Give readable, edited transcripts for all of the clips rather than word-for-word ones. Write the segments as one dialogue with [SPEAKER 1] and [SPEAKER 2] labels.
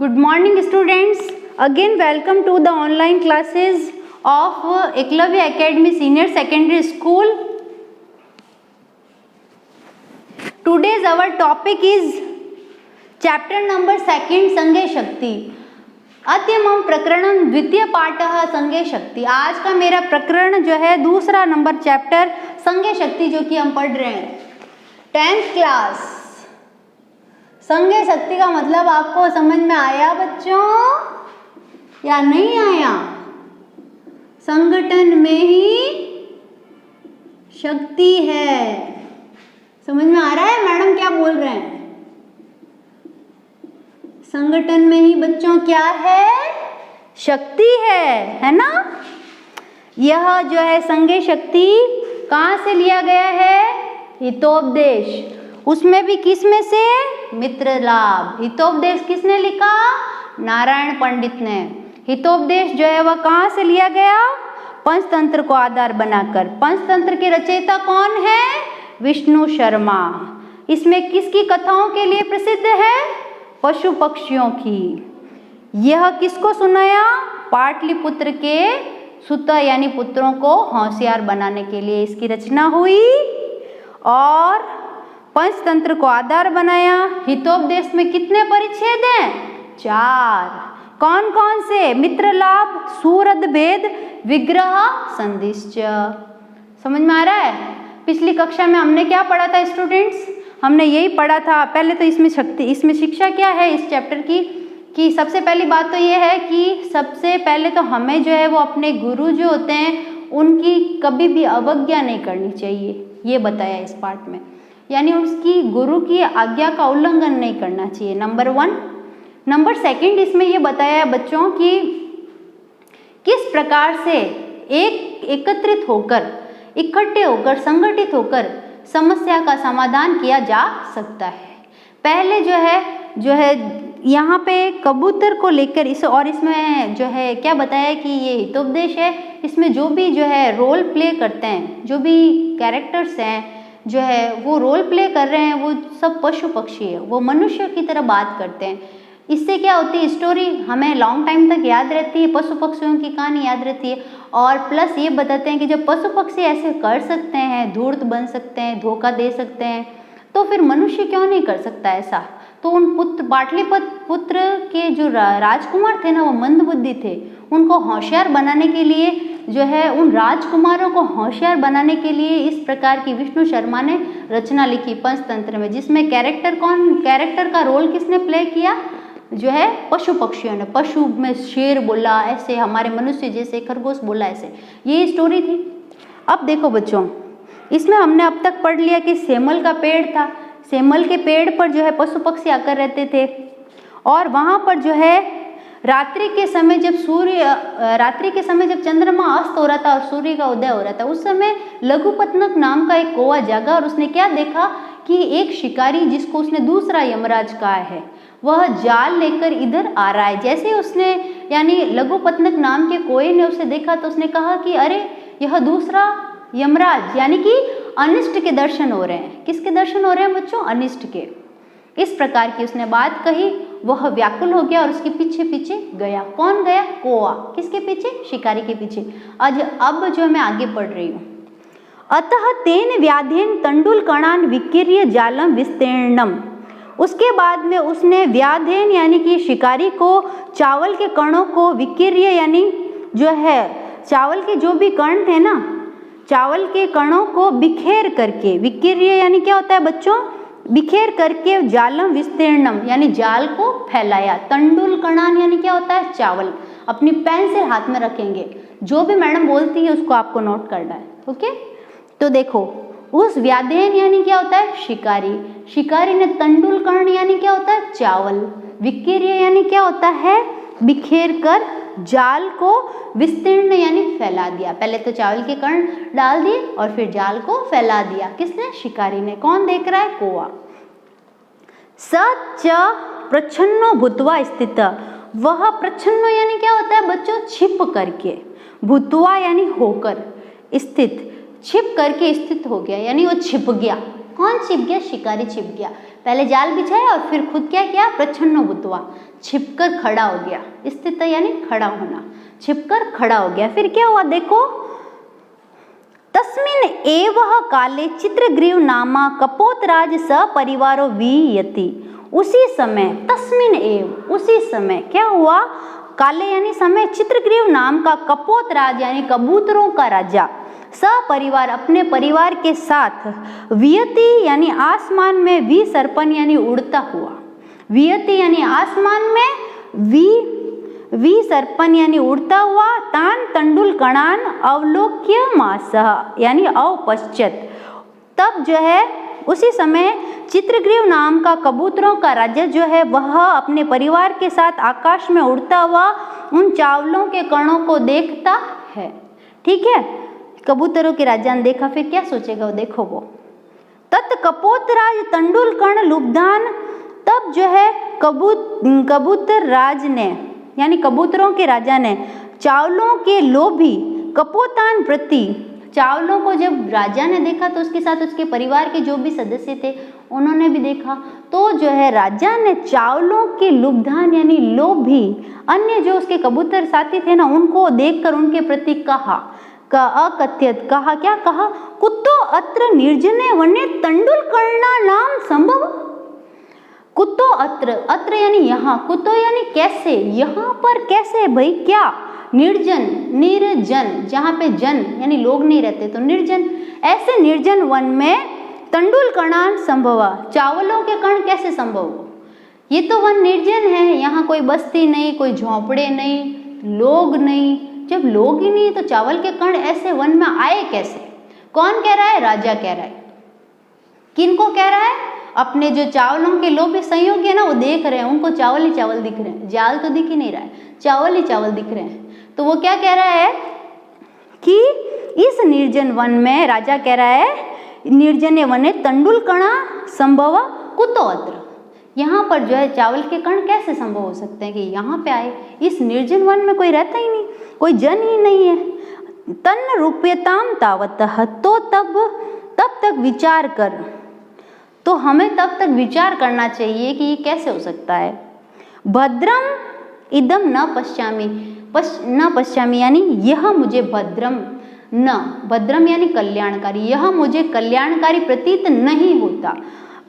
[SPEAKER 1] Good morning students. Again welcome to the online classes of Eklavya Academy Senior Secondary School. Today's our topic is chapter number 2 संज्ञा शक्ति. अद्यमं प्रकरणं द्वितीय पाठः संज्ञा शक्ति. आज का मेरा प्रकरण जो है दूसरा नंबर चैप्टर संज्ञा शक्ति जो कि हम पढ़ रहे हैं 10th क्लास. संज्ञा शक्ति का मतलब आपको समझ में आया बच्चों या नहीं आया? संगठन में ही शक्ति है. समझ में आ रहा है मैडम क्या बोल रहे हैं? संगठन में ही बच्चों क्या है? शक्ति है ना? यह जो है संज्ञा शक्ति कहाँ से लिया गया है? हितोपदेश. उसमें भी किस में से? मित्र लाभ. हितोपदेश किसने लिखा? नारायण पंडित ने. हितोपदेश जो है वह कहाँ से लिया गया? पंचतंत्र को आधार बनाकर. पंचतंत्र के रचयिता कौन है? विष्णु शर्मा. इसमें किसकी कथाओं के लिए प्रसिद्ध है? पशु पक्षियों की. यह किसको सुनाया? पाटलिपुत्र के सुत यानी पुत्रों को होशियार बनाने के लिए इसकी रचना हुई और पंचतंत्र को आधार बनाया. हितोपदेश में कितने परिच्छेद हैं? 4. कौन कौन से? मित्र लाभ, सूरद भेद, विग्रह, संदिश्च. समझ में आ रहा है? पिछली कक्षा में हमने क्या पढ़ा था स्टूडेंट्स? हमने यही पढ़ा था. पहले तो इसमें शक्ति, इसमें शिक्षा क्या है इस चैप्टर की कि सबसे पहली बात तो ये है कि सबसे पहले तो हमें जो है वो अपने गुरु जो होते हैं उनकी कभी भी अवज्ञा नहीं करनी चाहिए. ये बताया इस पार्ट में. यानी उसकी गुरु की आज्ञा का उल्लंघन नहीं करना चाहिए. नंबर 1. नंबर 2 इसमें ये बताया है बच्चों कि किस प्रकार से एकत्रित होकर, इकट्ठे होकर, संगठित होकर समस्या का समाधान किया जा सकता है. पहले जो है यहाँ पे कबूतर को लेकर इस और इसमें जो है क्या बताया कि ये हितोपदेश है. इसमें जो भी जो है रोल प्ले करते हैं, जो भी कैरेक्टर्स हैं जो है वो रोल प्ले कर रहे हैं वो सब पशु पक्षी है. वो मनुष्य की तरह बात करते हैं. इससे क्या होती है? स्टोरी हमें लॉन्ग टाइम तक याद रहती है. पशु पक्षियों की कहानी याद रहती है. और प्लस ये बताते हैं कि जब पशु पक्षी ऐसे कर सकते हैं, धूर्त बन सकते हैं, धोखा दे सकते हैं, तो फिर मनुष्य क्यों नहीं कर सकता ऐसा? तो उन पाटलिपुत्र के जो राजकुमार थे ना वो मंदबुद्धि थे. उनको होशियार बनाने के लिए जो है उन राजकुमारों को होशियार बनाने के लिए इस प्रकार की विष्णु शर्मा ने रचना लिखी पंचतंत्र में, जिसमें कैरेक्टर का रोल किसने प्ले किया? जो है पशु पक्षियों ने. पशु में शेर बोला, ऐसे हमारे मनुष्य जैसे खरगोश बोला, ऐसे ये स्टोरी थी. अब देखो बच्चों, इसमें हमने अब तक पढ़ लिया कि सेमल का पेड़ था. सेमल के पेड़ पर जो है पशु पक्षी आकर रहते थे और वहाँ पर जो है रात्रि के समय जब चंद्रमा अस्त हो रहा था और सूर्य का उदय हो रहा था, उस समय लघुपतनक नाम का एक कौवा जागा और उसने क्या देखा कि एक शिकारी जिसको उसने दूसरा यमराज कहा है वह जाल लेकर इधर आ रहा है. जैसे उसने यानी लघुपतनक नाम के कौवे ने उसे देखा तो उसने कहा कि अरे यह दूसरा यमराज यानी कि अनिष्ट के दर्शन हो रहे हैं. किसके दर्शन हो रहे हैं बच्चों? अनिष्ट के. इस प्रकार की उसने बात कही. वह व्याकुल हो गया और उसके पीछे पीछे गया. कौन गया? कौवा. किसके पीछे? शिकारी के पीछे. अब जो मैं आगे पढ़ रही हूँ. अतः तेन व्याधेन तंडुल कणान विकीर्य जालम विस्तीर्णम. उसके बाद में उसने व्याधेन यानी कि शिकारी को चावल के कणों को विकीर्य यानी जो है चावल के जो भी कण थे ना, चावल के कणों को बिखेर करके, विकीर्य यानी क्या होता है बच्चों? बिखेर करके जालम विस्तीर्णम यानी जाल को फैलाया. तंडुल कणान यानी क्या होता है? चावल. अपनी पेंसिल हाथ में रखेंगे, जो भी मैडम बोलती है उसको आपको नोट करना है. ओके, तो देखो उस व्याधेन यानी क्या होता है? शिकारी. शिकारी ने तंडुल कण यानी क्या होता है? चावल. विकीर्य यानी क्या होता है? बिखेर कर जाल को विस्तीर्ण यानी फैला दिया. पहले तो चावल के कण डाल दिए और फिर जाल को फैला दिया. किसने? शिकारी ने. कौन देख रहा है? कौवा. सच प्रच्छन्नो भूत्वा स्थित. वह प्रच्छन्नो यानी क्या होता है बच्चों? छिप करके. भूत्वा यानी होकर, स्थित, छिप करके स्थित हो गया यानी वो छिप गया. कौन छिप गया? शिकारी छिप गया. पहले जाल बिछाया और फिर खुद क्या किया, प्रच्छन्नो भूत्वा, छिपकर खड़ा हो गया। स्थित यानी खड़ा होना, छिपकर खड़ा हो गया। फिर क्या हुआ देखो, तस्मिन् एव काले चित्रग्रीव नामा कपोतराज सपरिवारो वियति। उसी समय, तस्मिन् एव, उसी समय क्या हुआ, काले यानी समय, चित्रग्रीव नाम का कपोतराज यानी कबूतरों का राजा, सपरिवार अपने परिवार के साथ, वियति यानी आसमान में, विसर्पण यानी उड़ता हुआ, वियति यानी आसमान में, विसर्पण यानी उड़ता हुआ, तान तंडुल कणान अवलोक्य मासः यानी अवपश्चित। तब जो है उसी समय चित्रग्रीव नाम का कबूतरों का राजा जो है वह अपने परिवार के साथ आकाश में उड़ता हुआ उन चावलों के कणों को देखता है। ठीक है, कबूतरों के राजा ने देखा, फिर क्या सोचेगा वो, देखो वो, तत् कपोतराज तंडुल कण लुब्धान। तब जो है कबूतर राज ने यानी कबूतरों के राजा ने चावलों के लोभी कपोतान प्रति, चावलों को जब राजा ने देखा तो उसके साथ उसके परिवार के जो भी सदस्य थे उन्होंने भी देखा, तो जो है राजा ने चावलों के लुब्धान यानी लोभी अन्य जो उसके कबूतर साथी थे ना, उनको देखकर उनके प्रति कहा, अकथ्यत कहा, क्या कहा, कुत्तो अत्र निर्जने वने तंडुल कर्णा नाम संभव। कुत्तो अत्र, अत्र यानी यहाँ, कुत्तो यानी कैसे, यहाँ पर कैसे भाई, क्या, निर्जन, निर्जन, जहाँ पे जन यानी लोग नहीं रहते तो निर्जन, ऐसे निर्जन वन में तंडुल कणान संभवा, चावलों के कण कैसे संभव हो, ये तो वन निर्जन है, यहाँ कोई बस्ती नहीं, कोई झोंपड़े नहीं, लोग नहीं, जब लोग ही नहीं तो चावल के कण ऐसे वन में आए कैसे। कौन कह रहा है, राजा कह रहा है। किनको कह रहा है, अपने जो चावलों के लोभी संयोगी है ना वो देख रहे हैं, उनको चावल ही चावल दिख रहे हैं, जाल तो दिख ही नहीं रहा है, चावल ही चावल दिख रहे हैं। तो वो क्या कह रहा है कि इस निर्जन वन में, राजा कह रहा है निर्जने वने तंडुल कणा संभव कुतो अत्र, यहाँ पर जो है चावल के कण कैसे संभव हो सकते हैं कि यहाँ पे आए, इस निर्जन वन में कोई रहता ही नहीं, कोई जन ही नहीं है। तन्न रूप्यताम तावतः, तो तब तक विचार कर, तो हमें तब तक विचार करना चाहिए कि ये कैसे हो सकता है। भद्रम इदम न पश्यामि, न पश्यामि यानी यह मुझे भद्रम, न भद्रम यानी कल्याणकारी, यह मुझे कल्याणकारी प्रतीत नहीं होता।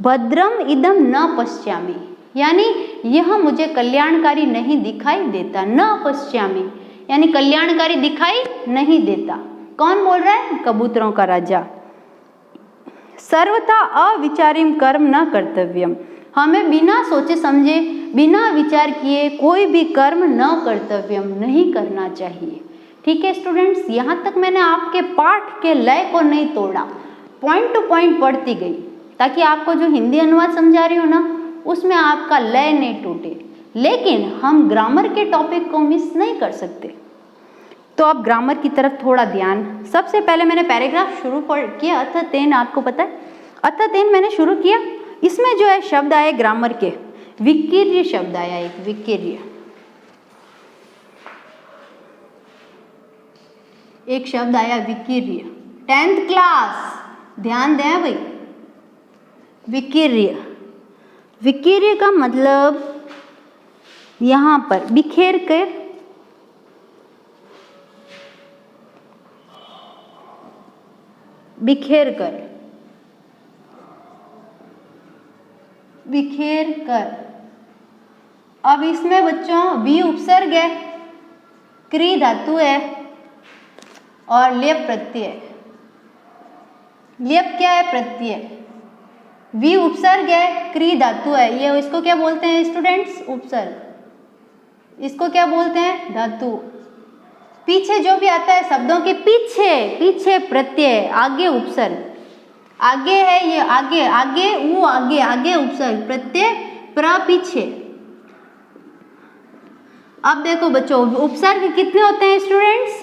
[SPEAKER 1] भद्रम इदम न पश्यामि यानी यह मुझे कल्याणकारी नहीं दिखाई देता, न पश्यामि यानी कल्याणकारी दिखाई नहीं देता। कौन बोल रहा है, कबूतरों का राजा। सर्वथा अविचारिम कर्म न कर्तव्यम, हमें बिना सोचे समझे, बिना विचार किए कोई भी कर्म न कर्तव्यम नहीं करना चाहिए। ठीक है स्टूडेंट्स, यहाँ तक मैंने आपके पाठ के लय को नहीं तोड़ा, पॉइंट टू पॉइंट पढ़ती गई ताकि आपको जो हिंदी अनुवाद समझा रही हूँ ना उसमें आपका लय नहीं टूटे, लेकिन हम ग्रामर के टॉपिक को मिस नहीं कर सकते। तो अब ग्रामर की तरफ थोड़ा ध्यान। सबसे पहले मैंने पैराग्राफ शुरू किया, अथ तेन, आपको पता है अथ तेन मैंने शुरू किया। इसमें जो है शब्द आए ग्रामर के, विकीर्य शब्द आया, एक विकीर्य, एक शब्द आया विकीर्य। 10th क्लास ध्यान दें भाई, विकीर्य, विकीर्य का मतलब यहाँ पर बिखेर कर, बिखेर कर, बिखेर कर। अब इसमें बच्चों वी उपसर्ग है, क्री धातु है और लेप प्रत्यय। लेप क्या है, प्रत्यय। वी उपसर्ग है, क्री धातु है, ये इसको क्या बोलते हैं स्टूडेंट्स, उपसर्ग। इसको क्या बोलते हैं, धातु। पीछे जो भी आता है शब्दों के पीछे, पीछे प्रत्यय, आगे उपसर्ग। आगे है ये, आगे, आगे वो, आगे, आगे उपसर्ग, प्रत्यय, प्र पीछे। अब देखो बच्चों उपसर्ग कितने होते हैं स्टूडेंट्स,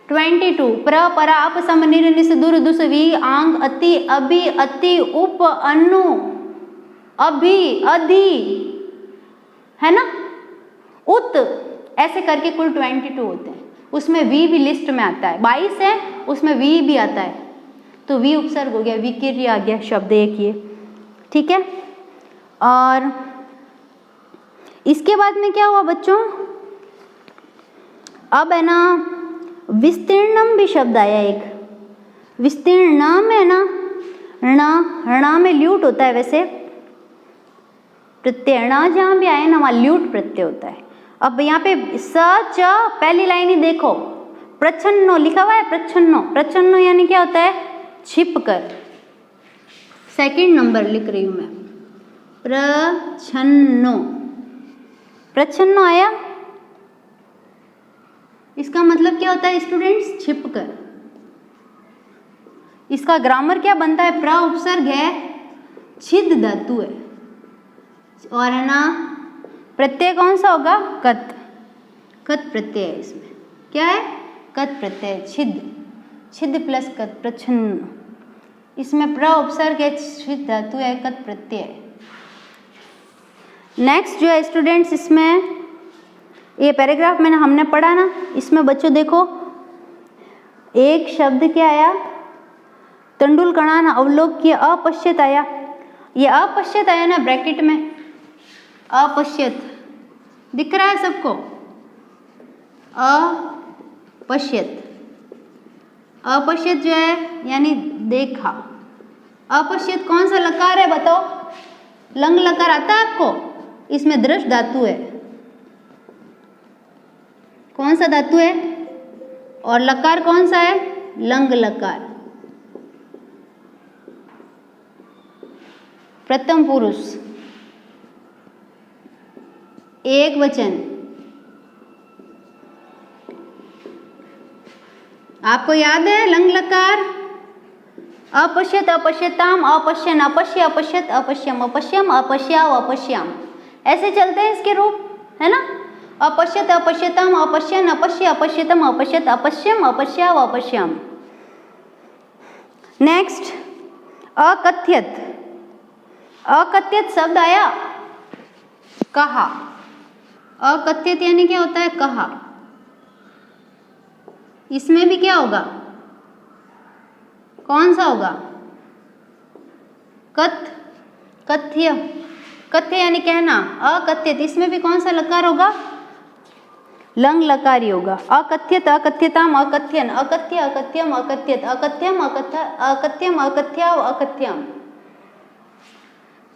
[SPEAKER 1] 22। प्र, परा, अप, सम, निर, निस, दुर, दुस, वी, आंग, अति, अभि, अति, उप, अनु, अभि, अधि, है ना, उत, ऐसे करके कुल 22 होते हैं। उसमें वी भी लिस्ट में आता है, 22 है उसमें वी भी आता है, तो वी उपसर्ग हो गया, विकीर्य आ गया शब्द एक ये। ठीक है, और इसके बाद में क्या हुआ बच्चों, अब है ना विस्तीर्णम भी शब्द आया एक, विस्तीर्णम है ना, ण में ल्यूट होता है, वैसे प्रत्यय ण जहाँ भी आए ना वहाँ ल्यूट प्रत्यय होता है। अब यहाँ पे स च पहली लाइन ही देखो, प्रच्छन्नो लिखा हुआ है, प्रच्छन्नो, प्रच्छन्नो यानी क्या होता है, छिप कर। सेकंड नंबर लिख रही हूँ मैं, प्रच्छन्नो, प्रच्छन्नो आया, इसका मतलब क्या होता है स्टूडेंट्स, छिप कर। इसका ग्रामर क्या बनता है, प्र उपसर्ग है, छिद धातु है, और है ना प्रत्यय कौन सा होगा, कत, कत प्रत्यय है इसमें, क्या है, कत प्रत्यय, छिद, छिद प्लस कत, प्रच्छन्न, इसमें प्र उपसर्ग है, छिद धातु है, कत प्रत्यय है। नेक्स्ट जो है स्टूडेंट्स, इसमें ये पैराग्राफ में हमने पढ़ा ना, इसमें बच्चों देखो एक शब्द क्या आया, तेंदुलकरान अवलोक्य अपश्यत आया, ये अपश्यत आया ना ब्रैकेट में, अपश्यत दिख रहा है सबको, अपश्यत, अपश्यत जो है यानी देखा, अपश्यत कौन सा लकार है बताओ, लंग लकार आता है आपको, इसमें दृश धातु है, कौन सा धातु है, और लकार कौन सा है, लंग लकार, प्रथम पुरुष, एक वचन। आपको याद है लंग लकार, अपश्यत अपश्यताम, अपश्यन अपश्य, अपश्यत अपश्यम, अपश्यम अपश्याव अपश्याम, ऐसे चलते हैं इसके रूप, है ना, अपश्यत अपश्यताम, अपश्यन अपश्य, अपश्यतम अपश्यत, अपश्यम अपश्याव अपश्याम। नेक्स्ट अकथ्यत, अकथ्यत शब्द आया, कहा, अकथ्यत यानी क्या होता है, कहा, इसमें भी क्या होगा, कौन सा होगा, कथ, कथ्य, कथ्य यानी कहना, अकथ्यत, इसमें भी कौन सा लकार होगा, लंग लकारी होगा, अकथ्यत अकथ्यताम, अकथ्यन, अकथ्य अकथ्यम, अकथ्यत, अकथ्यम अकथ्यम, अकथ्याव अकथ्यम,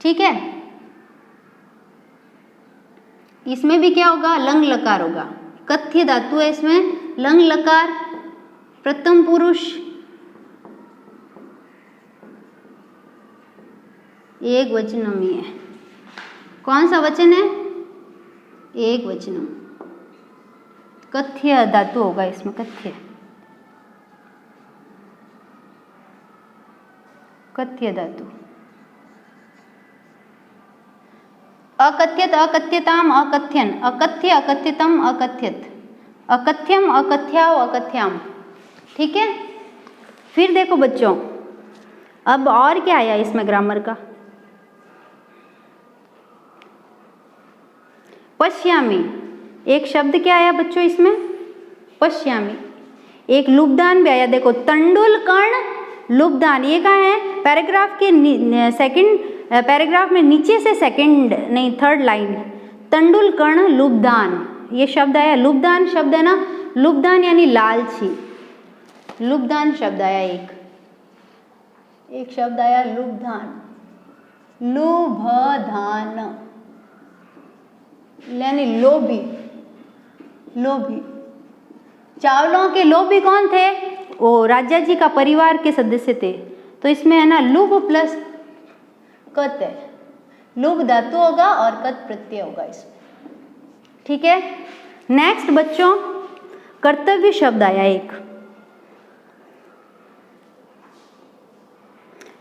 [SPEAKER 1] ठीक है। इसमें भी क्या होगा, लंग लकार होगा, कथ्य धातु है इसमें, लंग लकार, प्रथम पुरुष, एक वचनम ही है, कौन सा वचन है, एक वचनम, कथ्य धातु होगा इसमें, कथ्य, कथ्य धातु, अकथ्यत अकथ्यताम, अकथ्यन, अकथ्य अकथ्यतम, अकथ्यत, अकथ्यम अकथ्याव अकथ्याम, ठीक है। फिर देखो बच्चों, अब और क्या आया इसमें ग्रामर का, पश्यामी, एक शब्द क्या आया बच्चों इसमें, पश्यामी, एक लुब्धान भी आया, देखो तेंदुलकर्ण लुब्धान, ये कहाँ है, पैराग्राफ के सेकंड पैराग्राफ में नीचे से सेकंड नहीं थर्ड लाइन, तेंदुलकर्ण लुब्धान, ये शब्द आया, लुब्धान शब्द है ना, लुब्धान यानी लालची, लुब्धान शब्द आया, एक शब्द आया लुब्धान, लुभधान यानी लोभी, लोभी, चावलों के लोभी कौन थे, वो राजा जी का परिवार के सदस्य थे, तो इसमें है ना लुभ प्लस कत है, लुभ धातु होगा और कत प्रत्यय होगा इसमें, ठीक है। नेक्स्ट बच्चों, कर्तव्य शब्द आया एक,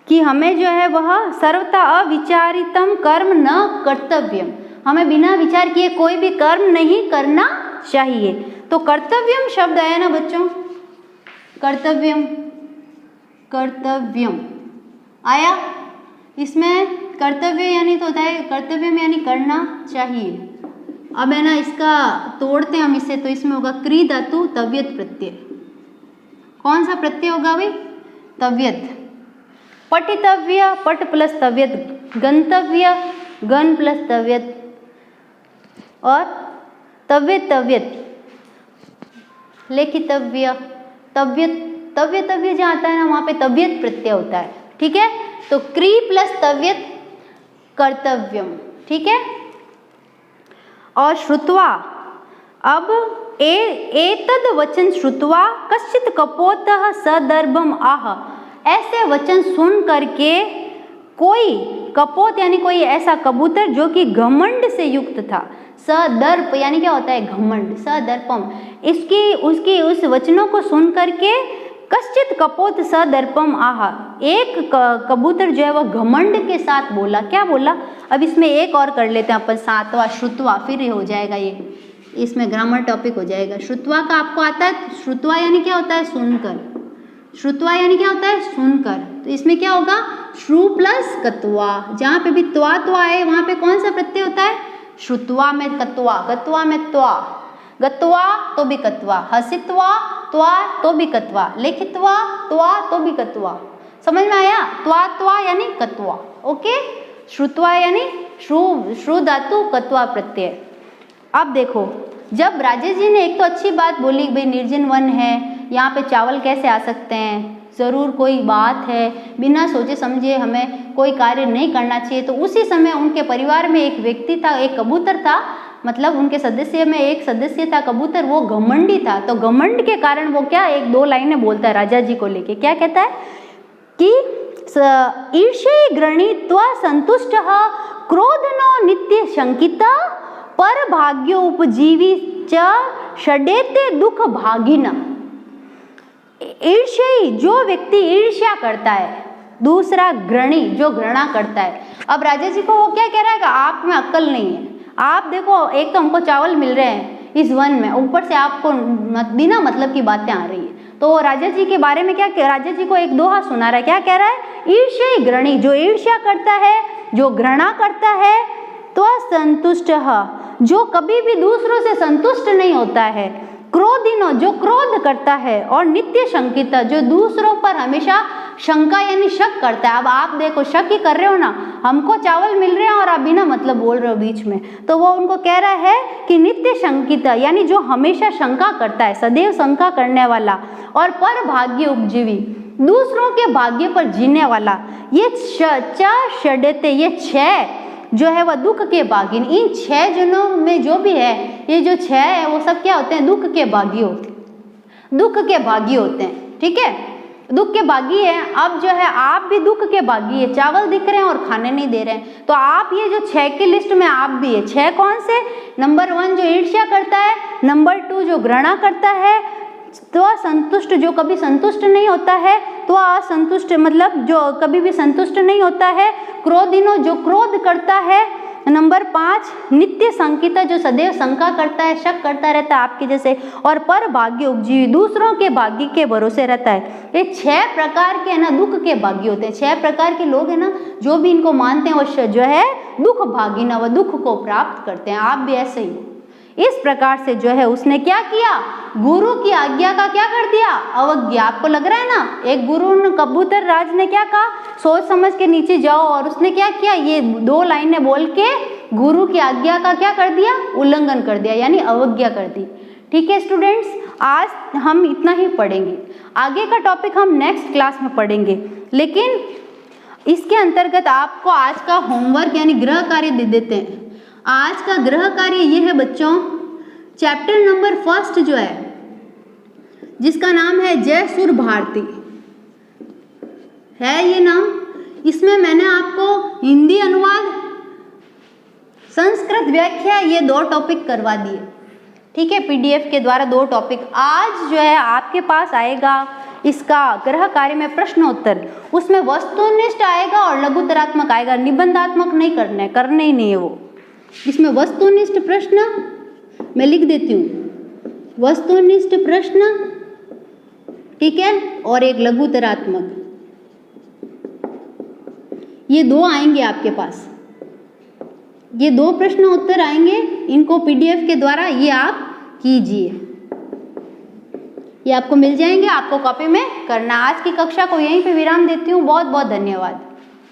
[SPEAKER 1] कि हमें जो है वह सर्वथा अविचारितम कर्म न कर्तव्यम, हमें बिना विचार किए कोई भी कर्म नहीं करना चाहिए, तो कर्तव्यम शब्द आया ना बच्चों, कर्तव्यम, कर्तव्यम आया, इसमें कर्तव्य यानी तो होता है, कर्तव्यम यानी करना चाहिए। अब है ना इसका तोड़ते हम इसे, तो इसमें होगा क्री धातु तव्यत प्रत्यय, कौन सा प्रत्यय होगा भाई, तव्यत, पठितव्य, पट प्लस तव्यत, गंतव्य, गण प्लस तव्यत और तव्यत तव्यत, लेखितव्य, तव्यत तव्य तव्य जहाँ आता है ना वहाँ पे तव्यत प्रत्यय होता है, ठीक है। तो क्री प्लस तव्यत कर्तव्यम, ठीक है। और श्रुत्वा, अब एतद वचन श्रुत्वा कश्चित कपोतः सदर्भम आह, ऐसे वचन सुन करके कोई कपोत यानी कोई ऐसा कबूतर जो कि घमंड से युक्त था, सदर्प यानी क्या होता है घमंड, सदर्पम, उसकी उस वचनों को सुन करके कश्चित कपोत सदर्पम आह, एक कबूतर जो है वह घमंड के साथ बोला, क्या बोला। अब इसमें एक और कर लेते हैं अपन, सातवां श्रुत्वा, फिर हो जाएगा ये, इसमें ग्रामर टॉपिक हो जाएगा। श्रुत्वा का आपको आता है, श्रुत्वा यानी क्या होता है सुनकर, श्रुत्वा यानी क्या होता है सुनकर। तो इसमें क्या होगा श्रु प्लस कत्वा, जहाँ पे भी त्वा त्वा है वहाँ पे कौन सा प्रत्यय होता है, श्रुत्वा में कत्वा, गत्वा में त्वा, गत्वा तो भी कत्वा, हसित्वा त्वा तो भी कत्वा, लिखित्वा त्वा तो भी कत्वा, समझ में आया। त्वा त्वा यानी कत्वा, ओके। श्रुत्वा यानी श्रु धातु कत्वा प्रत्यय। अब देखो, जब राजेश जी ने एक तो अच्छी बात बोली, भाई निर्जन वन है, यहाँ पे चावल कैसे आ सकते हैं, ज़रूर कोई बात है, बिना सोचे समझे हमें कोई कार्य नहीं करना चाहिए। तो उसी समय उनके परिवार में एक व्यक्ति था, एक कबूतर था, मतलब उनके सदस्य में एक सदस्य था कबूतर, वो घमंडी था। तो घमंड के कारण वो क्या एक दो लाइनें बोलता है राजा जी को लेके, क्या कहता है कि ईर्ष्यै गृणीत्वा संतुष्ट क्रोधनो नित्य शंकिता पर भाग्यो उपजीवी च षडेते दुख भागिना। ईर्ष्यी जो व्यक्ति ईर्ष्या करता है, दूसरा ग्रणी जो घृणा करता है। अब राजा जी को वो क्या कह रहा है कि आप में अक्ल नहीं है, आप देखो एक तो हमको चावल मिल रहे हैं इस वन में, ऊपर से आपको बिना मतलब की बातें आ रही है। तो राजा जी के बारे में क्या, राजा जी को एक दोहा सुना रहा है, क्या कह रहा है, ईर्ष्यी ग्रणी जो ईर्ष्या करता है, जो घृणा करता है, तो संतुष्ट जो कभी भी दूसरों से संतुष्ट नहीं होता है, क्रोधिनो जो क्रोध करता है, और नित्य शंकित जो दूसरों पर हमेशा शंका यानी शक करता है। अब आप देखो शक ही कर रहे हो ना, हमको चावल मिल रहे हैं और आप बिना मतलब बोल रहे हो बीच में, तो वो उनको कह रहा है कि नित्य शंकित यानी जो हमेशा शंका करता है, सदैव शंका करने वाला, और पर भाग्य उपजीवी दूसरों के भाग्य पर जीने वाला, ये षडेते ये छह जो है वह दुख के भागी। इन छह जनों में जो भी है, ये जो छह है वो सब क्या होते हैं, दुख के भागी होते हैं, दुख के भागी होते हैं, ठीक है, दुख के भागी है। अब जो है आप भी दुख के भागी है, चावल दिख रहे हैं और खाने नहीं दे रहे हैं, तो आप ये जो छह की लिस्ट में आप भी है। छह कौन से, नंबर 1 जो ईर्ष्या करता है, नंबर 2 जो घृणा करता है, तो असंतुष्ट जो कभी संतुष्ट नहीं होता है, तो असंतुष्ट मतलब जो कभी भी संतुष्ट नहीं होता है, क्रोधिनो जो क्रोध करता है, नंबर 5 नित्य शंकिता जो सदैव शंका करता है, शक करता रहता है आपके जैसे, और पर भाग्य उपजीवी दूसरों के भाग्य के भरोसे रहता है। ये 6 प्रकार के है ना दुख के भाग्य होते हैं। 6 प्रकार के लोग है ना जो भी इनको मानते हैं वो जो है दुख भागी ना, वह दुख को प्राप्त करते हैं। आप भी ऐसे ही इस प्रकार से जो है उसने क्या किया, गुरु की आज्ञा का क्या कर दिया, अवज्ञा। आपको लग रहा है ना, एक गुरु ने कबूतर राज ने क्या कहा, सोच समझ के नीचे जाओ, और उसने क्या किया, ये 2 लाइनें बोल के गुरु की आज्ञा का क्या कर दिया, उल्लंघन कर दिया, यानी अवज्ञा कर दी। ठीक है स्टूडेंट्स, आज हम इतना ही पढ़ेंगे, आगे का टॉपिक हम नेक्स्ट क्लास में पढ़ेंगे। लेकिन इसके अंतर्गत आपको आज का होमवर्क यानी गृह कार्य दे देते हैं। आज का गृह कार्य ये है बच्चों, चैप्टर नंबर 1 जो है जिसका नाम है जय सुर भारती है ये नाम। इसमें मैंने आपको हिंदी अनुवाद, संस्कृत व्याख्या ये 2 टॉपिक करवा दिए। ठीक है, पीडीएफ के द्वारा 2 टॉपिक। आज जो है आपके पास आएगा इसका गृह कार्य में प्रश्नोत्तर, उसमें वस्तुनिष्ठ आएगा और लघुतरात्मक आएगा, निबंधात्मक नहीं करने ही नहीं है वो। इसमें वस्तुनिष्ठ प्रश्न मैं लिख देती हूँ, वस्तुनिष्ठ प्रश्न, ठीक है, और एक लघुतरात्मक, ये 2 आएंगे आपके पास। ये 2 प्रश्न उत्तर आएंगे, इनको पीडीएफ के द्वारा ये आप कीजिए, ये आपको मिल जाएंगे, आपको कॉपी में करना। आज की कक्षा को यहीं पे विराम देती हूँ। बहुत बहुत धन्यवाद।